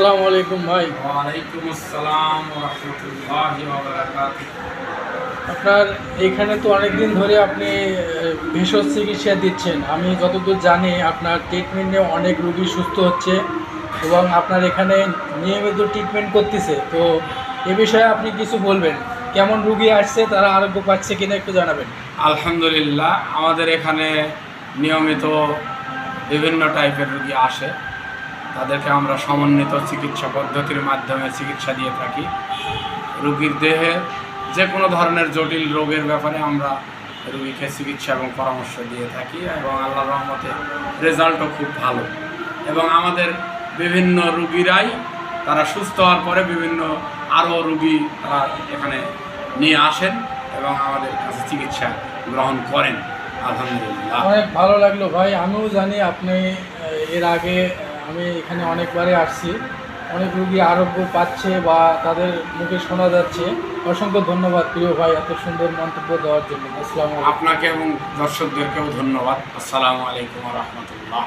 আসসালামু আলাইকুম ভাই। ওয়ালাইকুম আসসালাম ওয়া রাহমাতুল্লাহি ওয়া বারাকাতুহু। আপনার এখানে তো অনেক দিন ধরে আপনি ভেষজ চিকিৎসা দিচ্ছেন। আমি যতদূর জানি আপনার ট্রিটমেন্টে অনেক রোগী সুস্থ হচ্ছে এবং আপনার এখানে নিয়মিত ট্রিটমেন্ট করতেছে। তো এ বিষয়ে আপনি কিছু বলবেন, কেমন রোগী আসছে, তারা আরোগ্য পাচ্ছে কিনা একটু জানাবেন। আলহামদুলিল্লাহ, আমাদের এখানে নিয়মিত বিভিন্ন টাইপের রোগী আসে। তাদেরকে আমরা সমন্বিত চিকিৎসা পদ্ধতির মাধ্যমে চিকিৎসা দিয়ে থাকি। রোগীর দেহে যে কোনো ধরনের জটিল রোগের ব্যাপারে আমরা রোগীকে চিকিৎসা এবং পরামর্শ দিয়ে থাকি এবং আল্লাহর রহমতে রেজাল্টও খুব ভালো। এবং আমাদের বিভিন্ন রোগীরাই তারা সুস্থ হওয়ার পরে বিভিন্ন আরও রোগী তারা এখানে নিয়ে আসেন এবং আমাদের কাছে চিকিৎসা গ্রহণ করেন। আলহামদুলিল্লাহ, অনেক ভালো লাগলো ভাই। আমিও জানি আপনি এর আগে আমি এখানে অনেকবারই আসছি, অনেক রোগী আরোগ্য পাচ্ছে বা তাদের মুখে শোনা যাচ্ছে। অসংখ্য ধন্যবাদ প্রিয় ভাই এত সুন্দর মন্তব্য দেওয়ার জন্য। আসসালামু আলাইকুম। আপনাকে এবং দর্শকদেরকেও ধন্যবাদ। আসসালামু আলাইকুম ওয়া রাহমাতুল্লাহ।